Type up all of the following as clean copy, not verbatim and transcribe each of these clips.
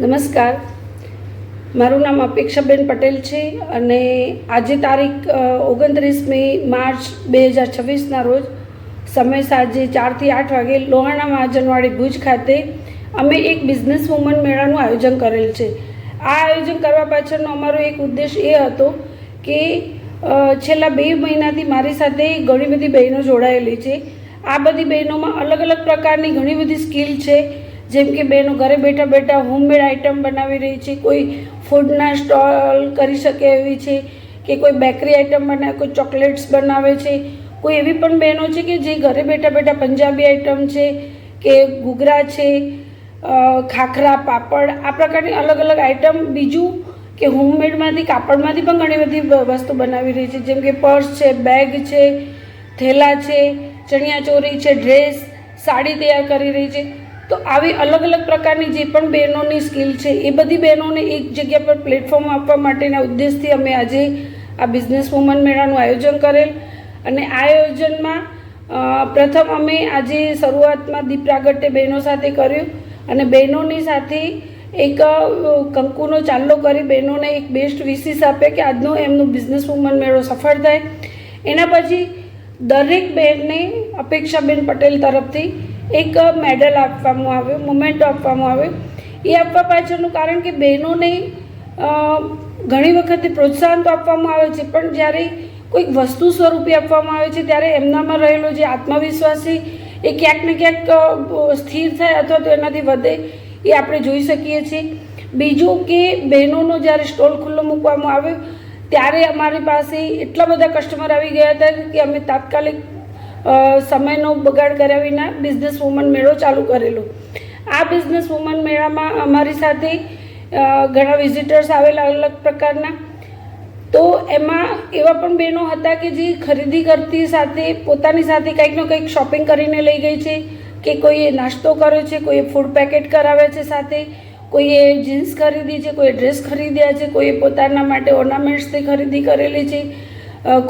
નમસ્કાર, મારું નામ અપેક્ષાબેન પટેલ છે અને આજે તારીખ 29મી માર્ચ 2026ના રોજ સમય સાંજે 4 થી 8 વાગે લોહાણા મહાજનવાડી ભુજ ખાતે અમે એક બિઝનેસ વુમન મેળાનું આયોજન કરેલ છે. આ આયોજન કરવા પાછળનો અમારો એક ઉદ્દેશ એ હતો કે છેલ્લા 2 મહિનાથી મારી સાથે ઘણી બધી બહેનો જોડાયેલી છે. આ બધી બહેનોમાં અલગ અલગ પ્રકારની ઘણી બધી સ્કિલ છે. જેમ કે બહેનો ઘરે બેઠા બેઠા હોમમેડ આઇટમ બનાવી રહી છે, કોઈ ફૂડના સ્ટોલ કરી શકે એવી છે, કે કોઈ બેકરી આઇટમ બનાવે, કોઈ ચોકલેટ્સ બનાવે છે. કોઈ એવી પણ બહેનો છે કે જે ઘરે બેઠા બેઠા પંજાબી આઇટમ છે કે ઘૂઘરા છે, ખાખરા, પાપડ, આ પ્રકારની અલગ અલગ આઇટમ. બીજું કે હોમમેડમાંથી કાપડમાંથી પણ ઘણી બધી વસ્તુ બનાવી રહી છે, જેમ કે પર્સ છે, બેગ છે, થેલા છે, ચણિયાચોળી છે, ડ્રેસ, સાડી તૈયાર કરી રહી છે. તો આવી અલગ અલગ પ્રકારની જે પણ બહેનોની સ્કિલ છે એ બધી બહેનોને એક જગ્યા પર પ્લેટફોર્મ આપવા માટેના ઉદ્દેશથી અમે આજે આ બિઝનેસ વુમન મેળાનું આયોજન કરેલ. અને આ આયોજનમાં પ્રથમ અમે આજે શરૂઆતમાં દીપ પ્રાગટ્ય બહેનો સાથે કર્યું અને બહેનોની સાથે એક કંકુનો ચાંદલો કરી બહેનોને એક બેસ્ટ વિશિસ આપે કે આજનો એમનો બિઝનેસ વુમન મેળો સફળ થાય. એના પછી દરેક બહેનને અપેક્ષાબેન પટેલ તરફથી એક મેડલ આપવામાં આવ્યો, મોમેન્ટો આપવામાં આવ્યો. એ આપવા પાછળનું કારણ કે બહેનોને ઘણી વખતે પ્રોત્સાહન તો આપવામાં આવે છે, પણ જ્યારે કોઈક વસ્તુ સ્વરૂપે આપવામાં આવે છે ત્યારે એમનામાં રહેલો જે આત્મવિશ્વાસ છે એ ક્યાંક ને ક્યાંક સ્થિર થાય અથવા તો એનાથી વધે, એ આપણે જોઈ શકીએ છીએ. બીજું કે બહેનોનો જ્યારે સ્ટોલ ખુલ્લો મૂકવામાં આવ્યો ત્યારે અમારી પાસે એટલા બધા કસ્ટમર આવી ગયા હતા કે અમે તાત્કાલિક સમયનો બગાડ કર્યા વિના બિઝનેસ વુમન મેળો ચાલુ કરેલો. આ બિઝનેસ વુમન મેળામાં અમારી સાથે ઘણા વિઝિટર્સ આવેલા અલગ પ્રકારના. તો એમાં એવા પણ બહેનો હતા કે જે ખરીદી કરતી સાથે પોતાની સાથે કંઈકનો કંઈક શોપિંગ કરીને લઈ ગઈ છે, કે કોઈએ નાસ્તો કર્યો છે, કોઈએ ફૂડ પેકેટ કરાવે છે, સાથે કોઈએ જીન્સ ખરીદી છે, કોઈએ ડ્રેસ ખરીદ્યા છે, કોઈએ પોતાના માટે ઓર્નામેન્ટ્સની ખરીદી કરેલી છે,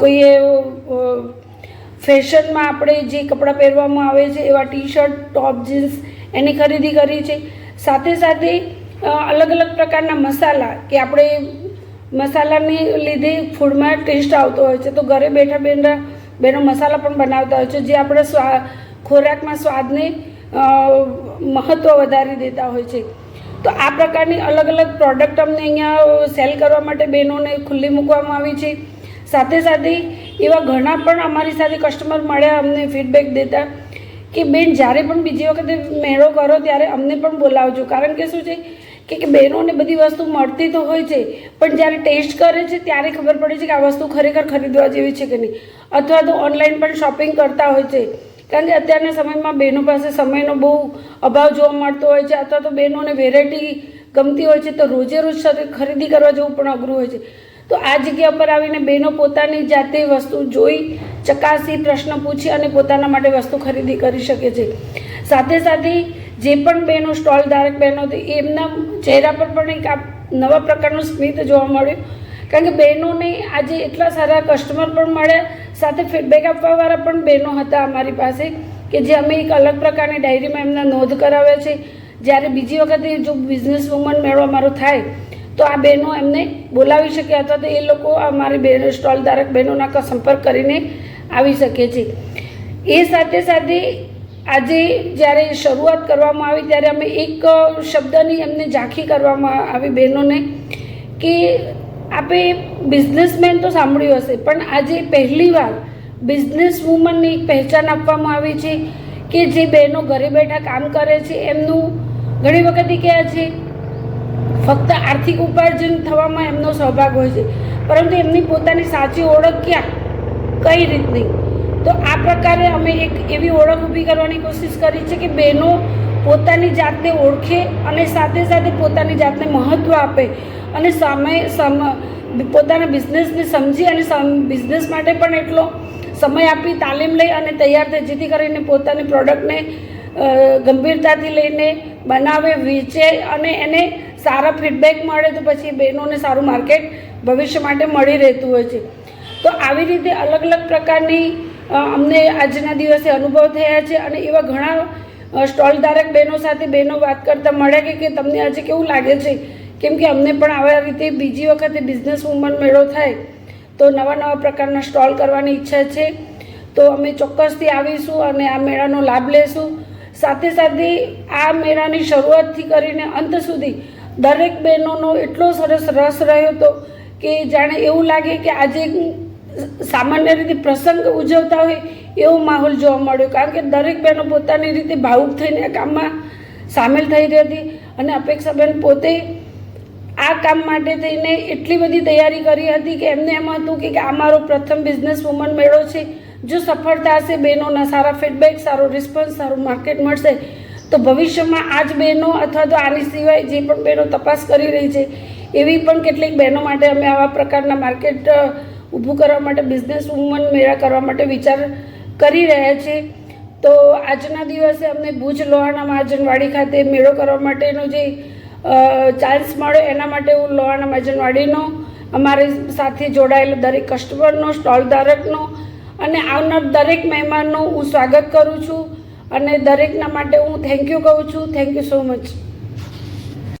કોઈએ ફેશનમાં આપણે જે કપડાં પહેરવામાં આવે છે એવા ટી શર્ટ, ટોપ, જીન્સ એની ખરીદી કરી છે. સાથે સાથે અલગ અલગ પ્રકારના મસાલા કે આપણે મસાલાને લીધે ફૂડમાં ટેસ્ટ આવતો હોય છે, તો ઘરે બેઠા બહેનો મસાલા પણ બનાવતા હોય છે જે આપણે ખોરાકમાં સ્વાદને મહત્ત્વ વધારી દેતા હોય છે. તો આ પ્રકારની અલગ અલગ પ્રોડક્ટ અમને અહીંયા સેલ કરવા માટે બહેનોને ખુલ્લી મૂકવામાં આવી છે. સાથે સાથે એવા ઘણા પણ અમારી સાથે કસ્ટમર મળ્યા, અમને ફીડબેક દેતા કે બેન જ્યારે પણ બીજી વખતે મેળો કરો ત્યારે અમને પણ બોલાવજો. કારણ કે શું છે કે બહેનોને બધી વસ્તુ મળતી તો હોય છે, પણ જ્યારે ટેસ્ટ કરે છે ત્યારે ખબર પડે છે કે આ વસ્તુ ખરેખર ખરીદવા જેવી છે કે નહીં. અથવા તો ઓનલાઈન પણ શોપિંગ કરતા હોય છે, કારણ કે અત્યારના સમયમાં બહેનો પાસે સમયનો બહુ અભાવ જોવા મળતો હોય છે, અથવા તો બહેનોને વેરાયટી ગમતી હોય છે, તો રોજે રોજ ખરીદી કરવા જવું પણ અઘરું હોય છે. તો આ જગ્યા પર આવીને બહેનો પોતાની જાતે વસ્તુ જોઈ, ચકાસી, પ્રશ્ન પૂછી અને પોતાના માટે વસ્તુ ખરીદી કરી શકે છે. સાથે સાથે જે પણ બહેનો સ્ટોલ ધારક બહેનો હતી એમના ચહેરા પર પણ એક નવા પ્રકારનું સ્મિત જોવા મળ્યું, કારણ કે બહેનોને આજે એટલા સારા કસ્ટમર પણ મળ્યા, સાથે ફીડબેક આપવાવાળા પણ બહેનો હતા અમારી પાસે કે જે અમે એક અલગ પ્રકારની ડાયરીમાં એમના નોંધ કરાવ્યા છે. જ્યારે બીજી વખતે જો બિઝનેસ વુમન મેળો અમારો થાય તો આ બહેનો એમને બોલાવી શકે અથવા તો એ લોકો અમારી બહેનો સ્ટોલ ધારક બહેનોના સંપર્ક કરીને આવી શકે છે. એ સાથે સાથે આજે જ્યારે શરૂઆત કરવામાં આવી ત્યારે અમે એક શબ્દની એમને ઝાંખી કરવામાં આવી બહેનોને કે આપણે બિઝનેસમેન તો સાંભળ્યું હશે, પણ આજે પહેલીવાર બિઝનેસ વુમનની એક પહેચાન આપવામાં આવી છે કે જે બહેનો ઘરે બેઠા કામ કરે છે એમનું ઘણી વખતે કહે છે ફક્ત આર્થિક ઉપાર્જન થવામાં એમનો સહભાગ હોય છે, પરંતુ એમની પોતાની સાચી ઓળખ ક્યાં, કઈ રીતની. તો આ પ્રકારે અમે એક એવી ઓળખ ઊભી કરવાની કોશિશ કરી છે કે બહેનો પોતાની જાતને ઓળખે અને સાથે સાથે પોતાની જાતને મહત્ત્વ આપે અને પોતાના બિઝનેસને સમજી અને બિઝનેસ માટે પણ એટલો સમય આપી, તાલીમ લઈ અને તૈયાર થાય, જેથી કરીને પોતાની પ્રોડક્ટને ગંભીરતાથી લઈને બનાવે, વેચે અને એને સારા ફીડબેક મળે તો પછી બહેનોને સારું માર્કેટ ભવિષ્ય માટે મળી રહેતું હોય છે. તો આવી રીતે અલગ અલગ પ્રકારની અમને આજના દિવસે અનુભવ થયા છે અને એવા ઘણા સ્ટોલ ધારક બહેનો સાથે બહેનો વાત કરતા મળ્યા કે તમને આજે કેવું લાગે છે, કેમ કે અમને પણ આવા રીતે બીજી વખતે બિઝનેસ વુમન મેળો થાય તો નવા નવા પ્રકારના સ્ટોલ કરવાની ઈચ્છા છે. તો અમે ચોક્કસથી આવીશું અને આ મેળાનો લાભ લેશું. સાથે સાથે આ મેળાની શરૂઆતથી કરીને અંત સુધી દરેક બહેનોનો એટલો સરસ રસ રહ્યો હતો કે જાણે એવું લાગે કે આજે સામાન્ય રીતે પ્રસંગ ઉજવતા હોય એવો માહોલ જોવા મળ્યો, કારણ કે દરેક બહેનો પોતાની રીતે ભાવુક થઈને આ કામમાં સામેલ થઈ રહી હતી. અને અપેક્ષાબેન પોતે આ કામ માટે થઈને એટલી બધી તૈયારી કરી હતી કે એમને એમ હતું કે આ મારો પ્રથમ બિઝનેસ વુમન મેળો છે, જો સફળતા હશે, બહેનોના સારા ફીડબેક, સારો રિસ્પોન્સ, સારું માર્કેટ મળશે તો ભવિષ્યમાં આ જ બહેનો અથવા તો આની સિવાય જે પણ બહેનો તપાસ કરી રહી છે એવી પણ કેટલીક બહેનો માટે અમે આવા પ્રકારના માર્કેટ ઊભું કરવા માટે બિઝનેસ વુમન મેળા કરવા માટે વિચાર કરી રહ્યા છીએ. તો આજના દિવસે અમને ભુજ લોહાણા મહાજનવાડી ખાતે મેળો કરવા માટેનો જે ચાન્સ મળ્યો એના માટે હું લોહાણા મહાજનવાડીનો, અમારી સાથે જોડાયેલા દરેક કસ્ટમરનો, સ્ટોલ ધારકનો અને આવનાર દરેક મહેમાનનું હું સ્વાગત કરું છું અને દરેકના માટે હું થેન્ક યુ કહું છું. Thank you so much.